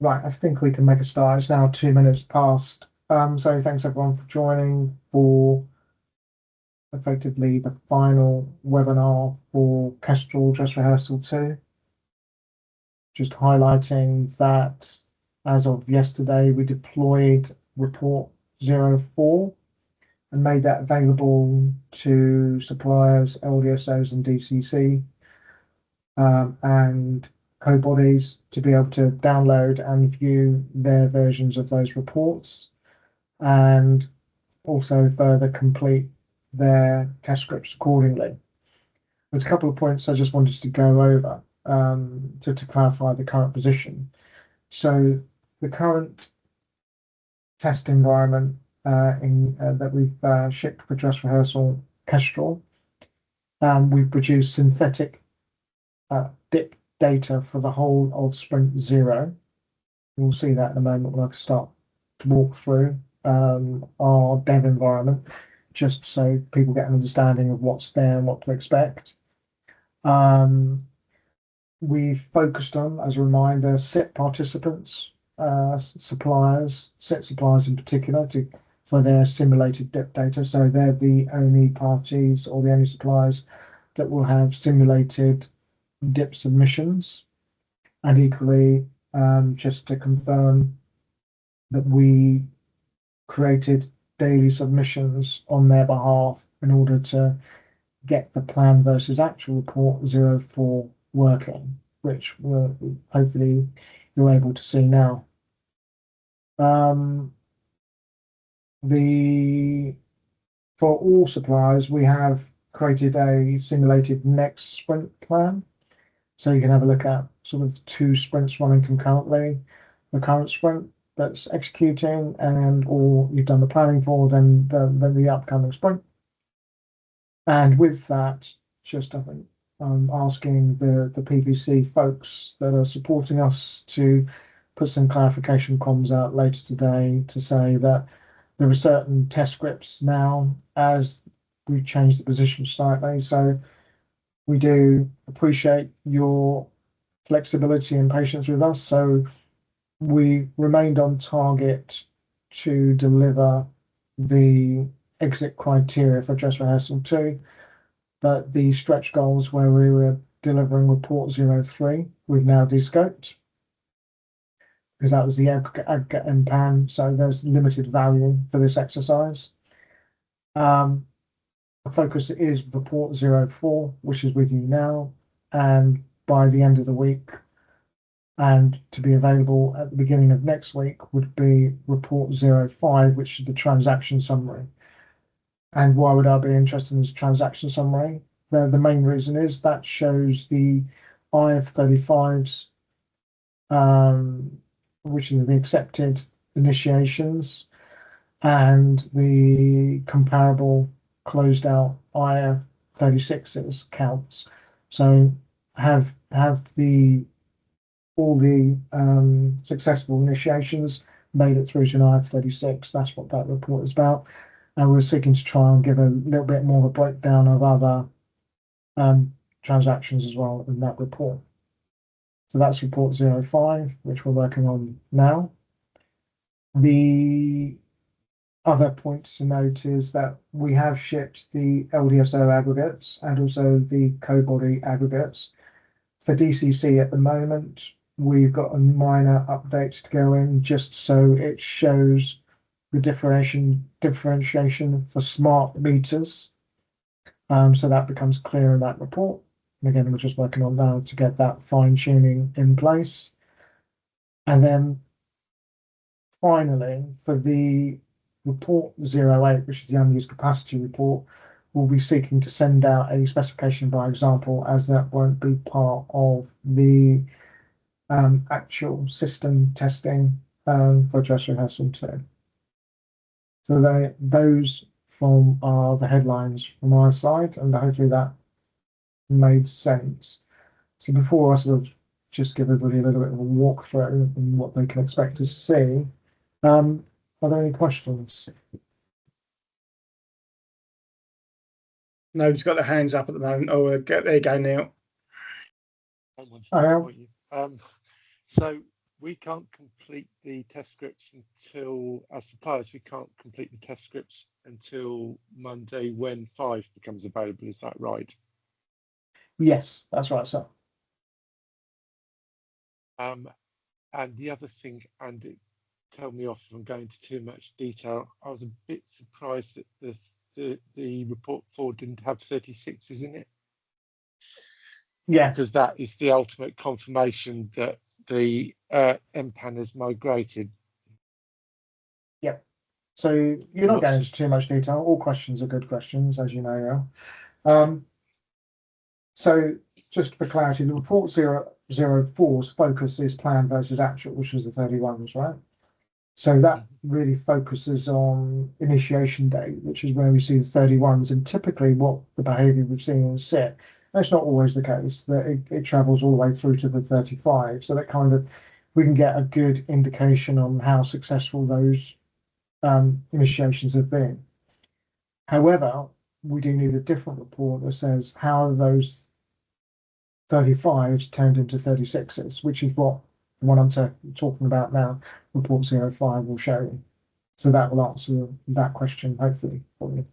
Right, I think we can make a start. It's now 2 minutes past. So thanks everyone for joining for effectively the final webinar for Kestrel Dress Rehearsal 2. Just highlighting that as of yesterday, we deployed report 04 and made that available to suppliers, LDSOs and DCC, and co-bodies to be able to download and view their versions of those reports, and also further complete their test scripts accordingly. There's a couple of points I just wanted to go over to clarify the current position. So the current test environment that we've shipped for dress rehearsal Kestrel, we've produced synthetic dip data for the whole of sprint 0. You'll see that in a moment when I start to walk through our dev environment, just so people get an understanding of what's there and what to expect. We've focused on, as a reminder, SIP participants, suppliers, SIP suppliers in particular, for their simulated dip data. So they're the only parties or the only suppliers that will have simulated dip submissions. And equally, just to confirm that we created daily submissions on their behalf in order to get the plan versus actual report 04 working, which will hopefully you're able to see now. For all suppliers, we have created a simulated next sprint plan. So you can have a look at sort of 2 sprints running concurrently, the current sprint that's executing, and or you've done the planning for, then the upcoming sprint. And with that, just I think asking the PPC folks that are supporting us to put some clarification comms out later today to say that there are certain test scripts now as we've changed the position slightly. So we do appreciate your flexibility and patience with us. So we remained on target to deliver the exit criteria for dress rehearsal 2, but the stretch goals where we were delivering report 03, we've now descoped because that was the aggregate and pan. So there's limited value for this exercise. The focus is report 04, which is with you now, and by the end of the week, and to be available at the beginning of next week, would be report 05, which is the transaction summary. And why would I be interested in this transaction summary? The main reason is that shows the IF35s, which is the accepted initiations, and the comparable closed out IF36s counts. So have all the successful initiations made it through to an IF36. That's what that report is about. And we're seeking to try and give a little bit more of a breakdown of other transactions as well in that report. So that's report 05, which we're working on now. The other point to note is that we have shipped the LDSO aggregates and also the co-body aggregates. For DCC at the moment, we've got a minor update to go in just so it shows the differentiation for smart meters. So that becomes clear in that report. And again, we're just working on now to get that fine tuning in place. And then finally, for the report 08, which is the unused capacity report, we'll be seeking to send out a specification by example, as that won't be part of the actual system testing for dress rehearsal 2. So those are the headlines from our side, and hopefully that made sense. So before I sort of just give everybody a little bit of a walkthrough and what they can expect to see, are there any questions? Nobody's got their hands up at the moment. Oh, there you go, Neil. So we can't complete the test scripts until, as suppliers, we can't complete the test scripts until Monday when 5 becomes available. Is that right? Yes, that's right, sir. And the other thing, and it tell me off if I'm going into too much detail, I was a bit surprised that the report 4 didn't have 36s in it. Yeah. Because that is the ultimate confirmation that the MPAN has migrated. Yep. So you're not going into too much detail. All questions are good questions, as you know now. So just for clarity, the report 004's focus is plan versus actual, which is the 31s, right? So that really focuses on initiation date, which is where we see the 31s, and typically what the behaviour we've seen in SIT. That's not always the case, that it travels all the way through to the 35. So that kind of, we can get a good indication on how successful those initiations have been. However, we do need a different report that says how those 35s turned into 36s, which is what I'm talking about now, report 05 will show you. So that will answer that question, hopefully, for you.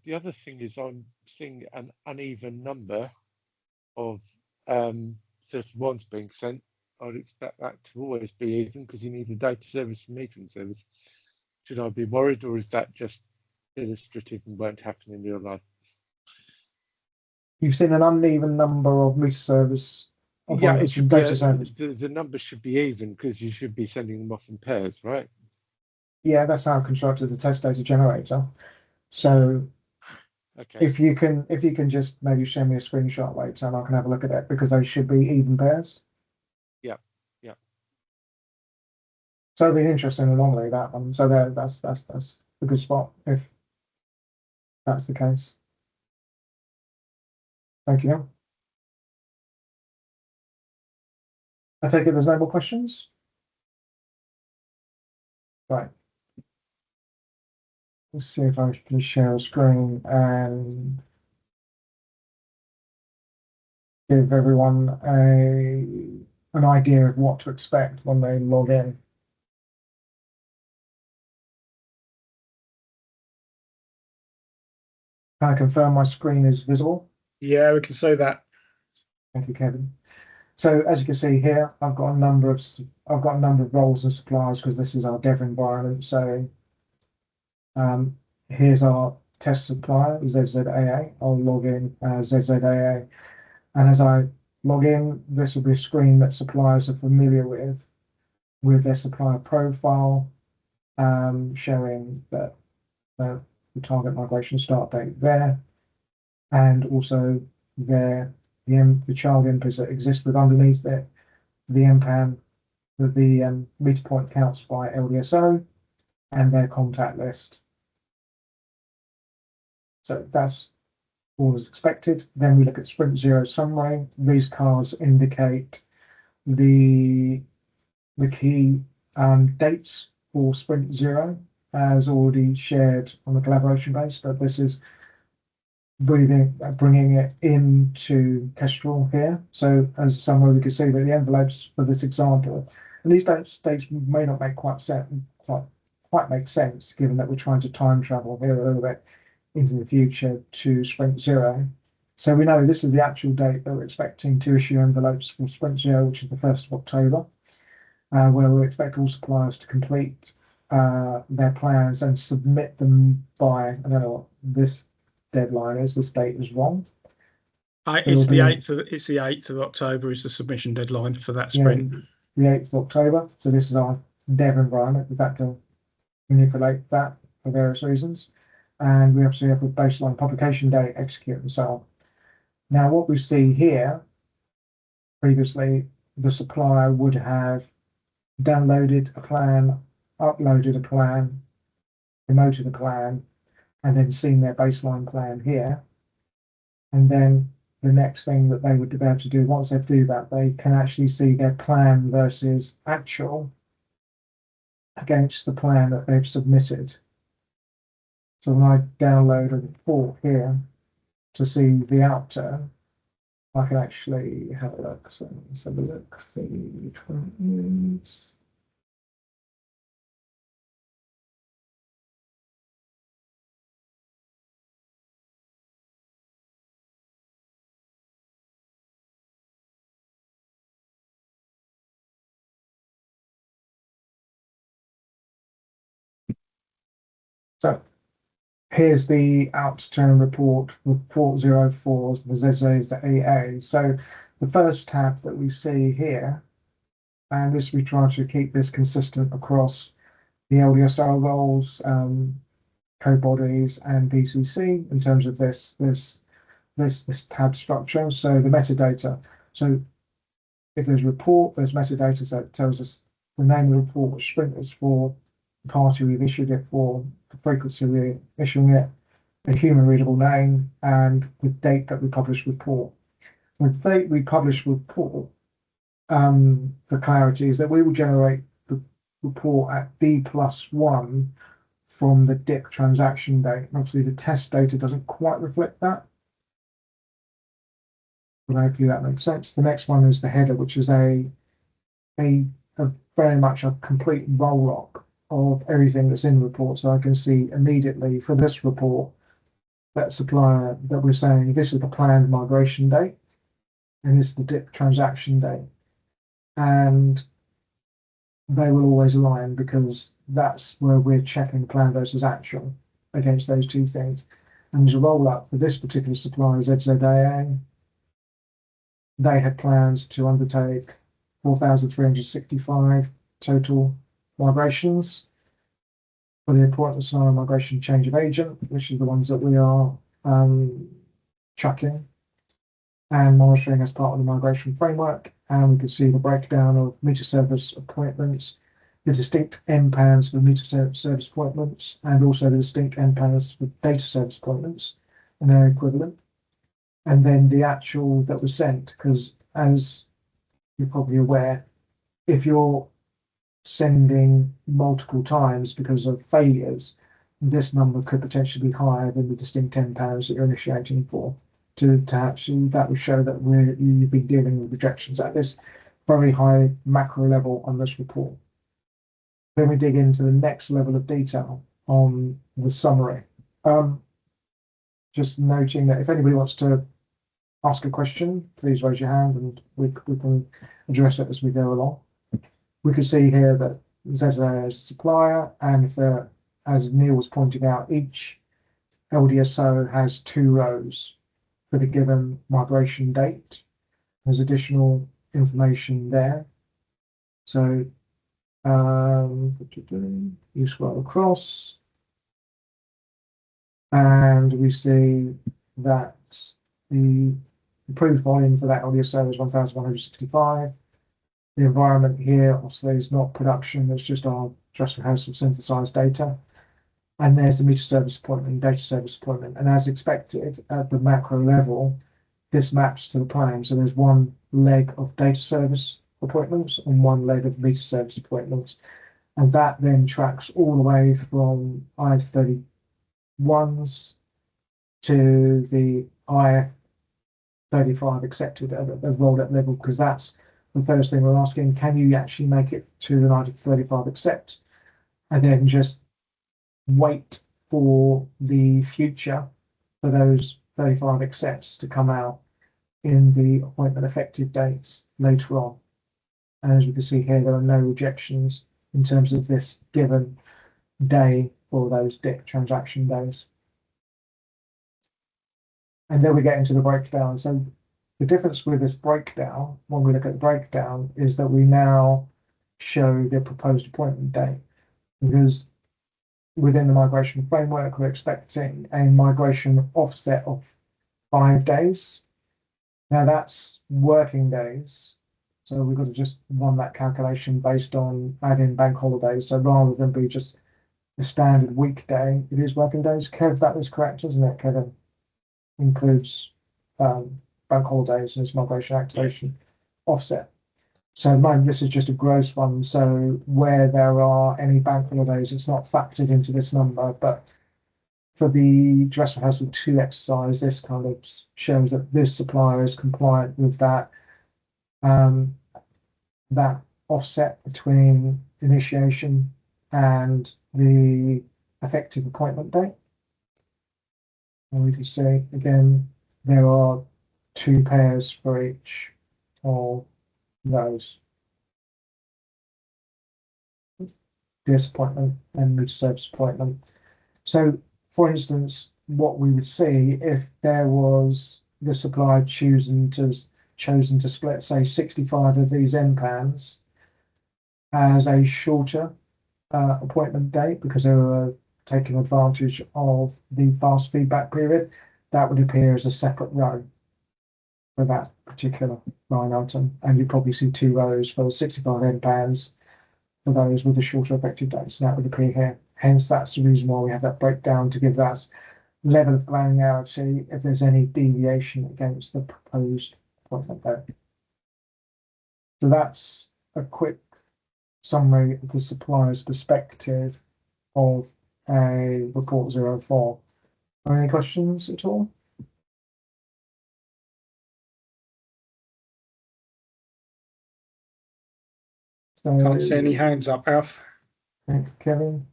The other thing is I'm seeing an uneven number of 31s being sent. I'd expect that to always be even because you need a data service and metering service. Should I be worried, or is that just illustrative and won't happen in real life? You've seen an uneven number of meter service appointments and data service. The number should be even because you should be sending them off in pairs, right? Yeah, that's how I constructed the test data generator. So okay, if you can just maybe show me a screenshot later and I can have a look at it, because they should be even pairs. Yeah. So it'll be an interesting anomaly, that one. So that's a good spot if that's the case. Thank you. I take it there's no more questions? Right. Let's see if I can share a screen and give everyone an idea of what to expect when they log in. Can I confirm my screen is visible? Yeah, we can say that. Thank you, Kevin. So as you can see here, I've got a number of roles and suppliers because this is our dev environment. So here's our test supplier, ZZAA. I'll log in as ZZAA. And as I log in, this will be a screen that suppliers are familiar with their supplier profile, showing that the target migration start date there, and also the child inputs that exist with underneath it, the MPAN, the meter point counts by LDSO, and their contact list. So that's all as expected. Then we look at Sprint Zero summary. These cards indicate the key dates for Sprint Zero, as already shared on the collaboration base, but this is bringing it into Kestrel here. So as somewhere we can see that the envelopes for this example, and these dates may not make quite make sense, given that we're trying to time travel here a little bit into the future to Sprint Zero. So we know this is the actual date that we're expecting to issue envelopes for Sprint Zero, which is the 1st of October, where we expect all suppliers to complete their plans and submit them by, I don't know what this deadline is, this date is wrong. It's the 8th of October is the submission deadline for that sprint. Yeah, the 8th of October. So this is our dev environment. We've had to manipulate that for various reasons. And we obviously have a baseline publication date, execute, and so on. Now, what we see here, previously, the supplier would have downloaded a plan, uploaded a plan, promoted a plan, and then seen their baseline plan here. And then the next thing that they would be able to do, once they do that, they can actually see their plan versus actual against the plan that they've submitted. So when I download a report here to see the outturn, I can actually have a look. So let's have a look. Which one is? So here's the out-of-turn report, report 04, the ZZs, the AA. So the first tab that we see here, and this we try to keep this consistent across the LDSR roles, code bodies, and DCC in terms of this tab structure. So the metadata. So if there's a report, there's metadata, so it tells us the name of the report, which sprint is for, the party we've issued it for, the frequency we're issuing it, a human readable name, and the date that we publish report. The date we publish report, for clarity, is that we will generate the report at D+1 from the DIP transaction date. And obviously, the test data doesn't quite reflect that, but hopefully that makes sense. The next one is the header, which is a very much a complete roll-up of everything that's in the report. So I can see immediately for this report that supplier that we're saying this is the planned migration date and this is the DIP transaction date. And they will always align because that's where we're checking plan versus actual against those two things. And there's a roll-up for this particular supplier, ZZAA. They had plans to undertake 4,365 total migrations for the appointment scenario migration change of agent, which is the ones that we are tracking and monitoring as part of the migration framework. And we can see the breakdown of meter service appointments, the distinct MPANs for meter service appointments, and also the distinct MPANs for data service appointments and their equivalent. And then the actual that was sent, because as you're probably aware, if you're sending multiple times because of failures, this number could potentially be higher than the distinct £10 that you're initiating for. To actually, that would show that you've been dealing with rejections at this very high macro level on this report. Then we dig into the next level of detail on the summary. Just noting that if anybody wants to ask a question, please raise your hand and we can address it as we go along. We can see here that ZZA is a supplier, and for, as Neil was pointing out, each LDSO has 2 rows for the given migration date. There's additional information there. So you scroll across and we see that the approved volume for that LDSO is 1,165. The environment here obviously is not production, it's just our dress rehearsal synthesized data. And there's the meter service appointment, data service appointment. And as expected at the macro level, this maps to the plan. So there's one leg of data service appointments and one leg of meter service appointments. And that then tracks all the way from IF31s to the IF35 accepted at rolled up level, because that's the first thing we're asking, can you actually make it to the IF35 accept? And then just wait for the future for those 35 accepts to come out in the appointment effective dates later on. And as we can see here, there are no rejections in terms of this given day for those DIP transaction days. And then we get into the breakdown. So the difference with this breakdown, when we look at the breakdown, is that we now show the proposed appointment date, because within the migration framework, we're expecting a migration offset of 5 days. Now that's working days. So we've got to just run that calculation based on adding bank holidays. So rather than be just a standard weekday, it is working days. Kev, that is correct, isn't it, Kevin? Includes bank holidays and its migration activation offset. So at the moment, this is just a gross one. So where there are any bank holidays, it's not factored into this number, but for the dress rehearsal 2 exercise, this kind of shows that this supplier is compliant with that that offset between initiation and the effective appointment date. And we can see again there are 2 pairs for each of those. This appointment and motor service appointment. So, for instance, what we would see if there was the supplier chosen to split, say, 65 of these MPANs as a shorter appointment date because they were taking advantage of the fast feedback period, that would appear as a separate row for that particular line item, and you probably see 2 rows for 65 MPANs for those with the shorter effective dates. That would appear here. Hence, that's the reason why we have that breakdown to give that level of granularity if there's any deviation against the proposed appointment date. So that's a quick summary of the supplier's perspective of a report 04. Are any questions at all? So, Can't see any hands up, Alf. thank you, Kevin.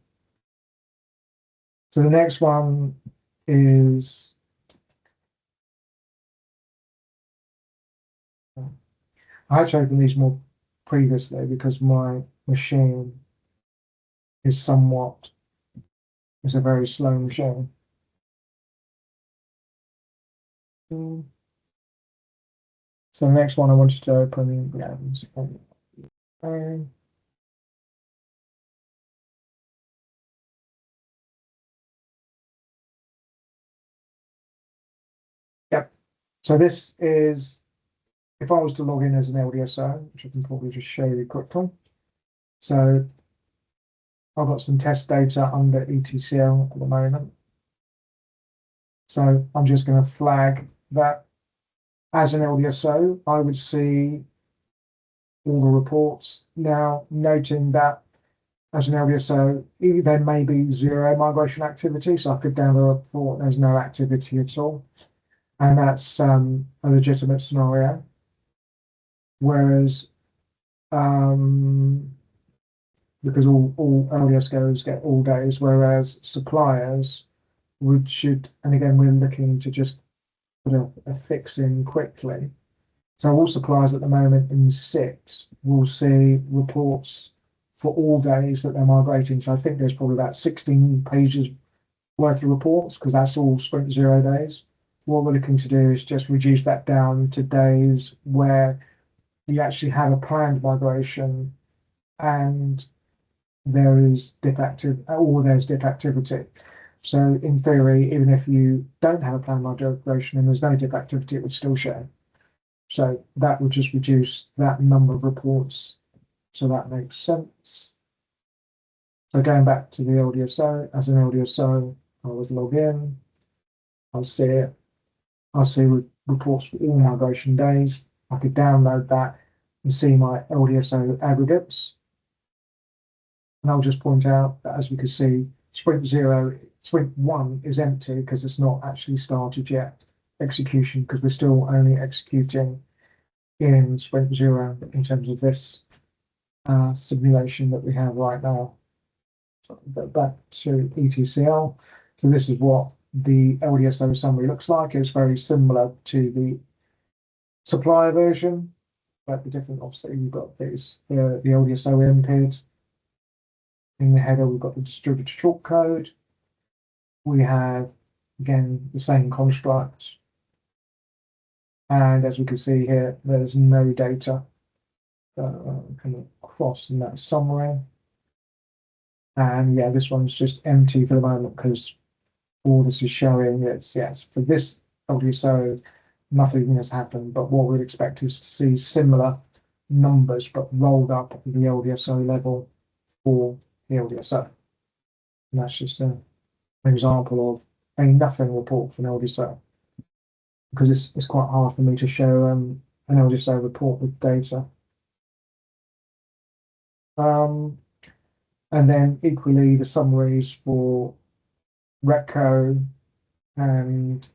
So the next one is I had to open these more previously because my machine is it's a very slow machine. So the next one I wanted to open, yep. So this is, if I was to log in as an LDSO, which I can probably just show you quickly. So I've got some test data under ETCL at the moment. So I'm just going to flag that as an LDSO, I would see all the reports. Now, noting that as an LDSO, there may be 0 migration activity, so I could download a report, there's no activity at all. And that's a legitimate scenario. Whereas, because all LDSOs get all days, whereas suppliers should, and again, we're looking to just put a fix in quickly. So all suppliers at the moment in 6 will see reports for all days that they're migrating. So I think there's probably about 16 pages worth of reports because that's all sprint 0 days. What we're looking to do is just reduce that down to days where you actually have a planned migration and there's dip activity. So in theory, even if you don't have a planned migration and there's no dip activity, it would still show. So that would just reduce that number of reports. So that makes sense. So going back to the LDSO, as an LDSO, I would log in. I'll see it. I'll see reports for all migration days. I could download that and see my LDSO aggregates. And I'll just point out that as we can see, sprint 1 is empty because it's not actually started yet. Execution, because we're still only executing in sprint 0 in terms of this simulation that we have right now. So back to ETCL. So this is what the LDSO summary looks like. It's very similar to the supplier version, but the different, obviously, you've got this the LDSO MPID. In the header, we've got the distributor short code. We have, again, the same construct. And as we can see here, there's no data coming across in that summary. And yeah, this one's just empty for the moment because all this is showing it's, yes, for this LDSO, nothing has happened. But what we'd expect is to see similar numbers, but rolled up at the LDSO level for the LDSO. And that's just an example of a nothing report for an LDSO. Because it's quite hard for me to show an LDSO report with data. And then equally the summaries for Retco and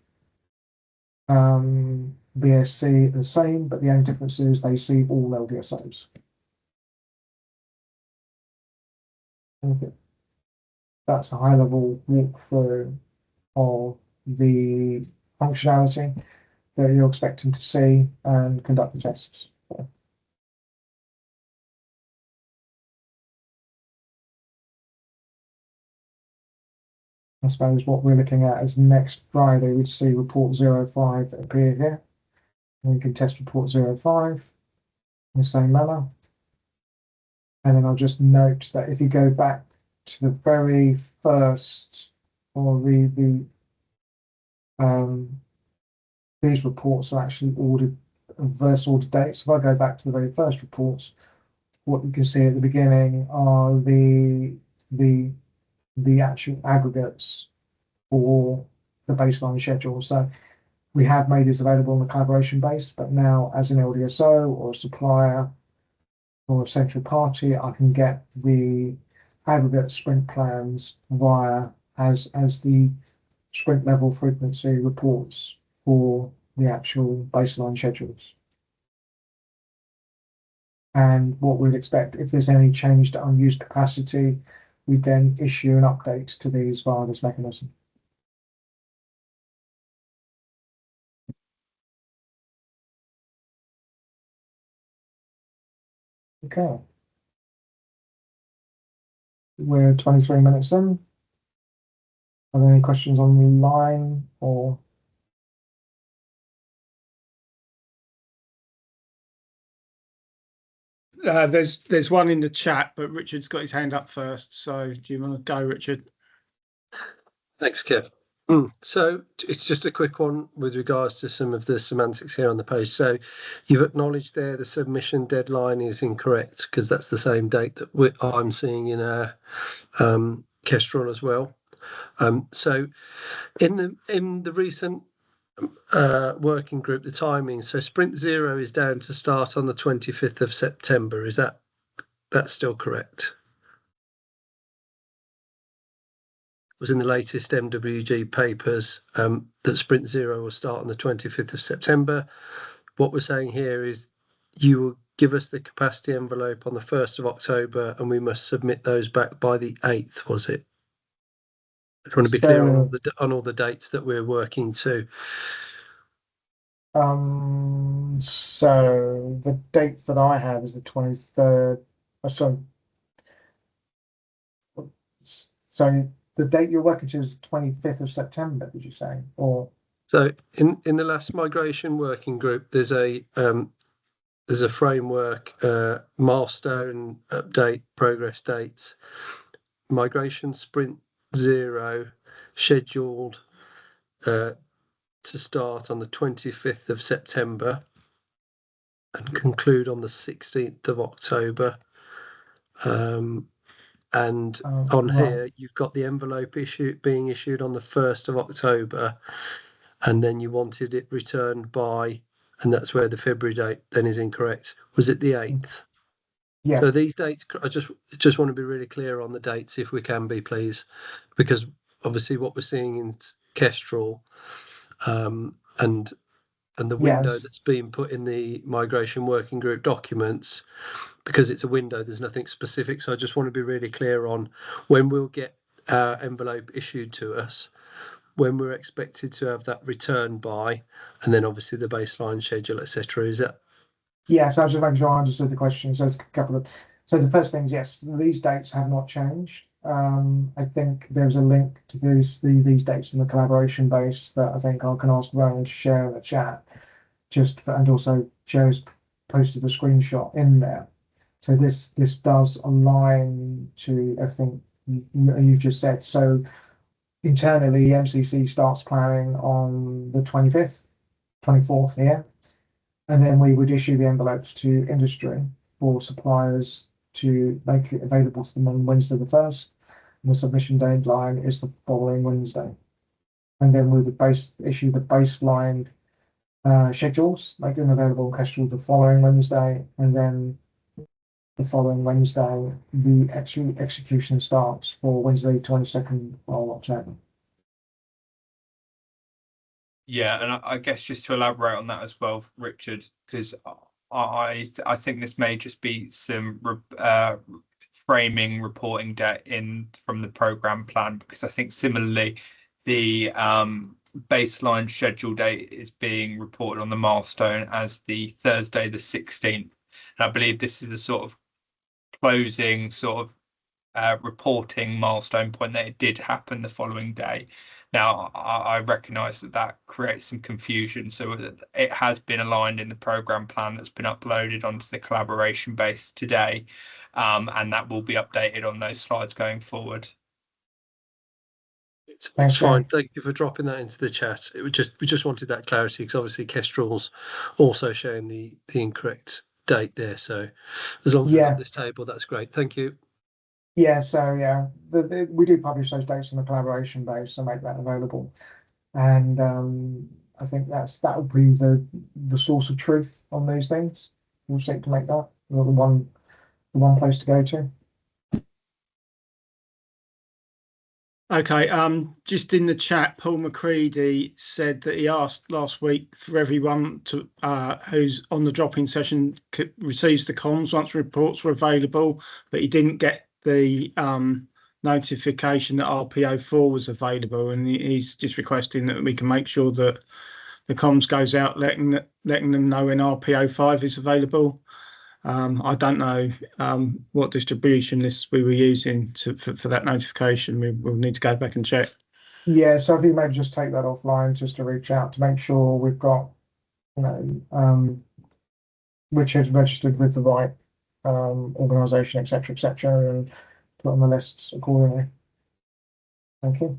BSc are the same, but the only difference is they see all LDSOs. Okay. That's a high-level walkthrough of the functionality that you're expecting to see and conduct the tests. I suppose what we're looking at is next Friday, we'd see report 05 appear here. And we can test report 05 in the same manner. And then I'll just note that if you go back to the very first, or these reports are actually ordered, reverse order dates. If I go back to the very first reports, what you can see at the beginning are the actual aggregates for the baseline schedule. So we have made this available on the collaboration base, but now as an LDSO or a supplier or a central party, I can get the aggregate sprint plans via as the sprint level frequency reports for the actual baseline schedules. And what we'd expect, if there's any change to unused capacity, we then issue an update to these via this mechanism. Okay. We're 23 minutes in. Are there any questions online or? There's one in the chat, but Richard's got his hand up first. So do you want to go, Richard? Thanks, Kev. So it's just a quick one with regards to some of the semantics here on the page. So you've acknowledged there the submission deadline is incorrect because that's the same date that I'm seeing in our Kestrel as well. So in the recent working group, the timing, so sprint 0 is down to start on the 25th of September. Is that's still correct? Was in the latest MWG papers that sprint 0 will start on the 25th of September. What we're saying here is you will give us the capacity envelope on the 1st of October and we must submit those back by the 8th, was it? I just want to be clear on all the dates that we're working to. So the date that I have is the 23rd. So the date you're working to is 25th of September, did you say? Or so in the last migration working group, there's a framework, milestone update, progress dates, migration sprint 0 scheduled to start on the 25th of September and conclude on the 16th of October. And on here, you've got the envelope being issued on the 1st of October, and then you wanted it returned by, and that's where the February date then is incorrect. Was it the 8th? Yeah. So these dates, I just want to be really clear on the dates, if we can be, please, because obviously what we're seeing in Kestrel and the window that's being put in the migration working group documents, because it's a window, there's nothing specific. So I just want to be really clear on when we'll get our envelope issued to us, when we're expected to have that returned by, and then obviously the baseline schedule, etc. Is that? Yeah, so I was just making sure I understood the question. So there's a couple of, so the first thing is, yes, these dates have not changed. I think there's a link to these dates in the collaboration base that I think I can ask Rowan to share in the chat, and also Joe's posted a screenshot in there. So this does align to everything you've just said. So internally, MCC starts planning on the 25th, 24th here. And then we would issue the envelopes to industry for suppliers to make it available to them on Wednesday the 1st. And the submission deadline is the following Wednesday. And then we would issue the baseline schedules, make them available on Kestrel the following Wednesday. And then the following Wednesday, the actual execution starts for Wednesday, 22nd of October. Yeah, and I guess just to elaborate on that as well, Richard, because I think this may just be some framing reporting debt in from the program plan, because I think similarly the baseline schedule date is being reported on the milestone as the Thursday the 16th. And I believe this is a sort of closing sort of reporting milestone point that it did happen the following day. Now, I recognise that creates some confusion, so it has been aligned in the program plan that's been uploaded onto the collaboration base today, and that will be updated on those slides going forward. It's fine. Thank you for dropping that into the chat. We just wanted that clarity, because obviously Kestrel's also showing the incorrect date there. So as long as we've got this table, that's great. Thank you. Yeah, so yeah, we do publish those dates in the collaboration base to make that available, and I think that will be the source of truth on those things. We'll seek to make that the one place to go to. Okay, just in the chat, Paul McCready said that he asked last week for everyone to who's on the drop-in session receives the comms once reports were available, but he didn't get the notification that RPO4 was available, and he's just requesting that we can make sure that the comms goes out letting them know when RPO5 is available. I don't know what distribution lists we were using for that notification. We'll need to go back and check. Yeah, so if you maybe just take that offline just to reach out to make sure we've got, Richard's registered with the right organisation, etc., and put on the lists accordingly. Thank you.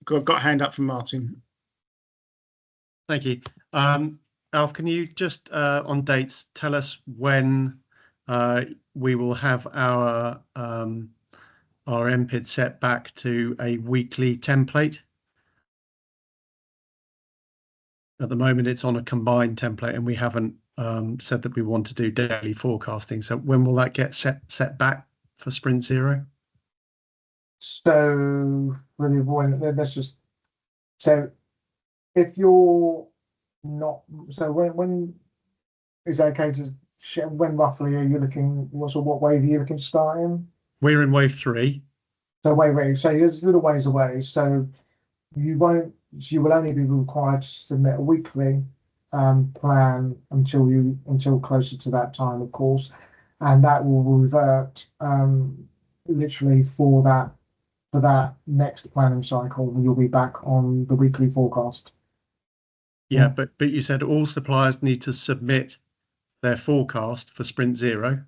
Got a hand up from Martin. Thank you. Alf, can you just on dates tell us when we will have our MPID set back to a weekly template? At the moment, it's on a combined template, and we haven't said that we want to do daily forecasting. So when will that get set back for Sprint Zero? So really, let's just if you're not, so when is it okay to share, when roughly are you looking, what wave are you looking to start in? We're in wave 3. So so you're a little ways away, so you will only be required to submit a weekly plan until closer to that time, of course, and that will revert literally for that next planning cycle. You'll be back on the weekly forecast. Yeah, but you said all suppliers need to submit their forecast for Sprint Zero.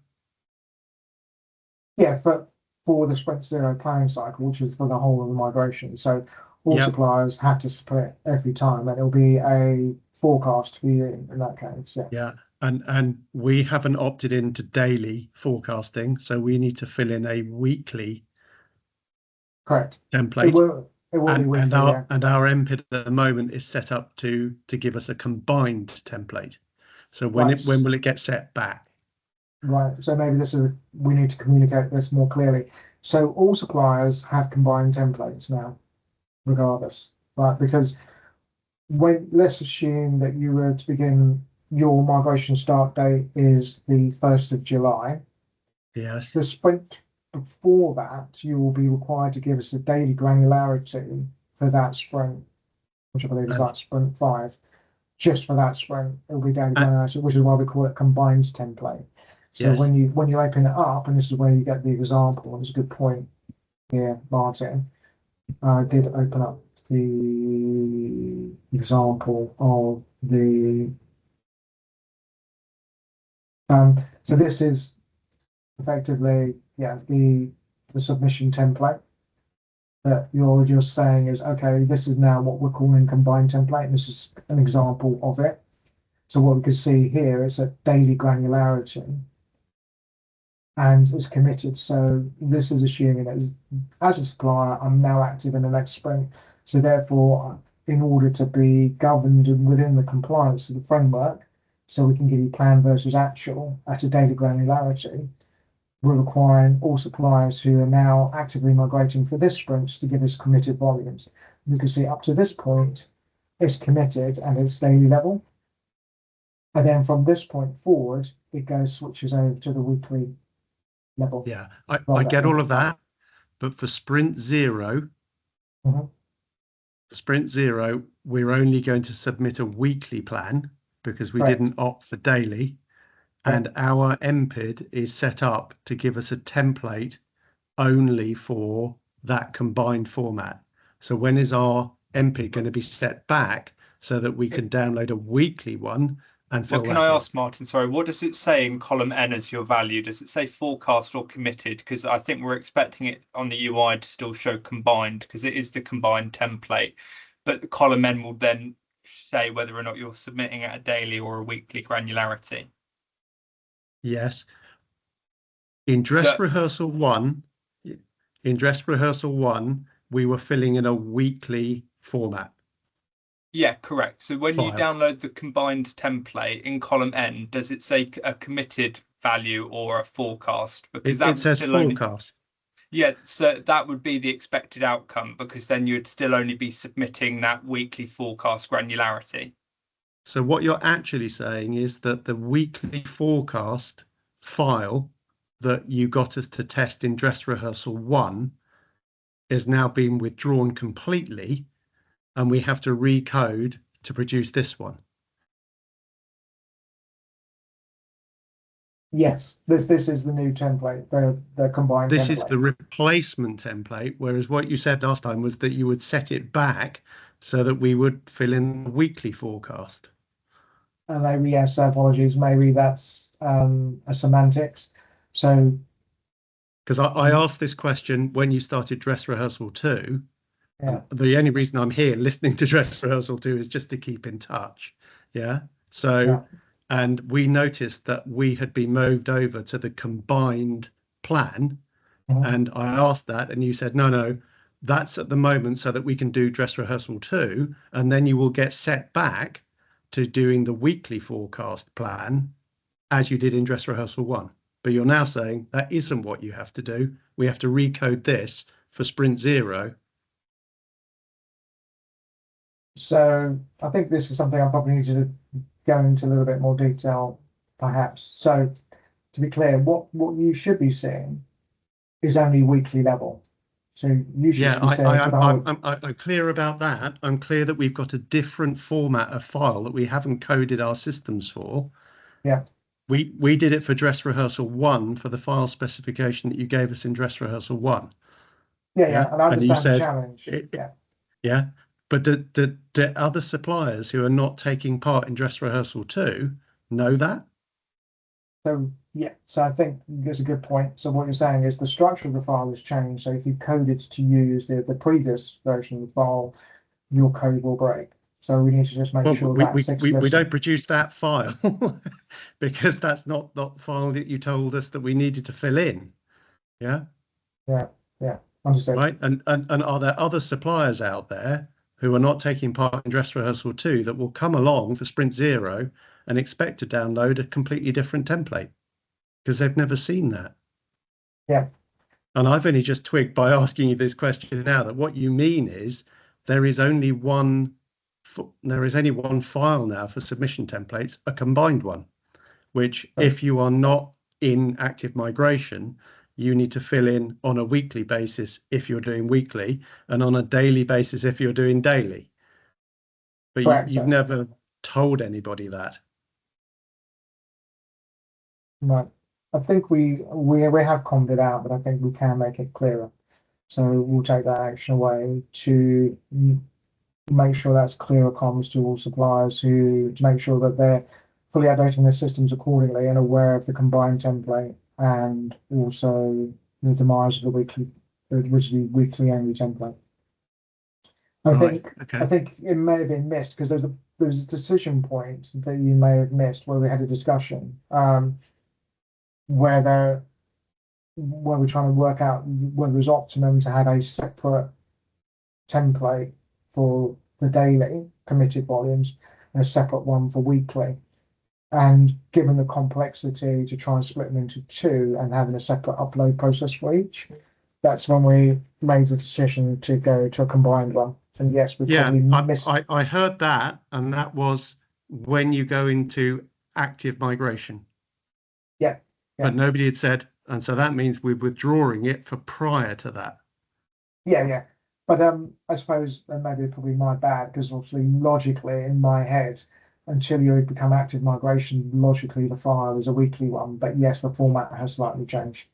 Yeah, for the Sprint Zero planning cycle, which is for the whole of the migration. So all suppliers have to split every time, and it'll be a forecast for you in that case. Yeah. Yeah, and we haven't opted into daily forecasting, so we need to fill in a weekly. Correct. Template. It will be weekly, and our MPID at the moment is set up to give us a combined template. So when will it get set back? Right. So maybe we need to communicate this more clearly. So all suppliers have combined templates now, regardless, right? Because let's assume that you were to begin, your migration start date is the 1st of July. Yes. The sprint before that, you will be required to give us a daily granularity for that sprint, which I believe is like sprint 5. Just for that sprint, it will be daily granularity, which is why we call it combined template. So when you open it up, and this is where you get the example, and it's a good point here, Martin. I did open up the example of the so this is effectively the submission template that you're saying is okay, this is now what we're calling combined template, and this is an example of it. So what we can see here is a daily granularity and it's committed. So this is assuming that as a supplier, I'm now active in the next sprint. So therefore, in order to be governed and within the compliance of the framework, so we can give you plan versus actual at a daily granularity, we're requiring all suppliers who are now actively migrating for this sprint to give us committed volumes. You can see up to this point, it's committed and it's daily level. And then from this point forward, it switches over to the weekly level. Yeah, I get all of that, but for sprint zero, Mhm. sprint zero, we're only going to submit a weekly plan because we Correct. didn't opt for daily. And our MPID is set up to give us a template only for that combined format. So when is our MPID going to be set back so that we can download a weekly one and fill Well, can that I in? ask Martin, sorry, what does it say in column N as your value? Does it say forecast or committed? Because I think we're expecting it on the UI to still show combined because it is the combined template. But the column N will then say whether or not you're submitting at a daily or a weekly granularity. Yes. In dress rehearsal one, we were filling in a weekly format. Yeah, correct. So when you File. download the combined template in column N, does it say a committed value or a forecast? Because that It would says still only, forecast. yeah, so that would be the expected outcome because then you'd still only be submitting that weekly forecast granularity. So what you're actually saying is that the weekly forecast file that you got us to test in dress rehearsal 1 is now being withdrawn completely, and we have to recode to produce this one. Yes, this is the new template, the combined This template. is the replacement template, whereas what you said last time was that you would set it back so that we would fill in the weekly forecast. And maybe, yes, apologies, maybe that's a semantics. So because I asked this question when you started dress rehearsal 2. yeah. The only reason I'm here listening to dress rehearsal 2 is just to keep in touch. Yeah. So, Yeah. and we noticed that we had been moved over to the combined plan. Mhm. And I asked that, and you said, no, that's at the moment so that we can do dress rehearsal 2. And then you will get set back to doing the weekly forecast plan as you did in dress rehearsal 1. But you're now saying that isn't what you have to do. We have to recode this for sprint 0. So I think this is something I probably need to go into a little bit more detail, perhaps. So to be clear, what you should be seeing is only weekly level. So you should Yeah, be saying for the whole. I'm clear about that. I'm clear that we've got a different format of file that we haven't coded our systems for. Yeah. We did it for dress rehearsal 1 for the file specification that you gave us in dress rehearsal 1. Yeah, and I And you understand the said, challenge. Yeah. But do other suppliers who are not taking part in dress rehearsal 2 know that? So yeah, so I think that's a good point. So what you're saying is the structure of the file has changed. So if you code it to use the previous version of the file, your code will break. So we need to just make sure that's explicit. We don't produce that file because that's not the file that you told us that we needed to fill in. Yeah. Yeah, understood. Right. And are there other suppliers out there who are not taking part in dress rehearsal 2 that will come along for sprint 0 and expect to download a completely different template because they've never seen that? Yeah. And I've only just twigged by asking you this question now that what you mean is there is only one file now for submission templates, a combined one, which if you are not in active migration, you need to fill in on a weekly basis if you're doing weekly and on a daily basis if you're doing daily. But you've never told anybody that. No, I think we have commed it out, but I think we can make it clearer. So we'll take that action away to make sure that's clearer comms to all suppliers to make sure that they're fully updating their systems accordingly and aware of the combined template and also the demise of the originally weekly only template. I think it may have been missed because there's a decision point that you may have missed where we had a discussion where we're trying to work out whether it was optimum to have a separate template for the daily committed volumes and a separate one for weekly. And given the complexity to try and split them into two and having a separate upload process for each, that's when we made the decision to go to a combined one. And yes, we probably missed. I heard that, and that was when you go into active migration. Yeah. But nobody had said, and so that means we're withdrawing it for prior to that. Yeah. But I suppose, and maybe it's probably my bad, because obviously logically in my head, until you become active migration, logically the file is a weekly one. But yes, the format has slightly changed.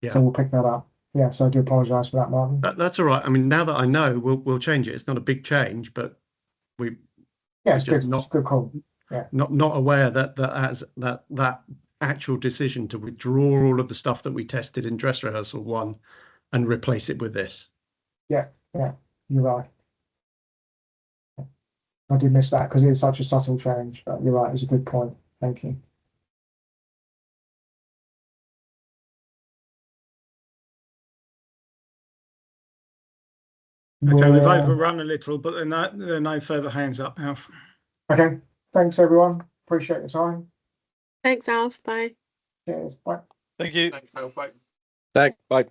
Yeah. So we'll pick that up. Yeah, so I do apologise for that, Martin. That's all right. I mean, now that I know, we'll change it. It's not a big change, but it's good. It's a good call. Yeah. Not aware that actual decision to withdraw all of the stuff that we tested in dress rehearsal 1 and replace it with this. Yeah, you're right. I did miss that because it's such a subtle change, but you're right, it's a good point. Thank you. Okay, we've overrun a little, but there are no further hands up, Alf. Okay, thanks everyone. Appreciate your time. Thanks, Alf. Bye. Cheers. Bye. Thank you. Thanks, Alf. Bye. Thanks. Bye.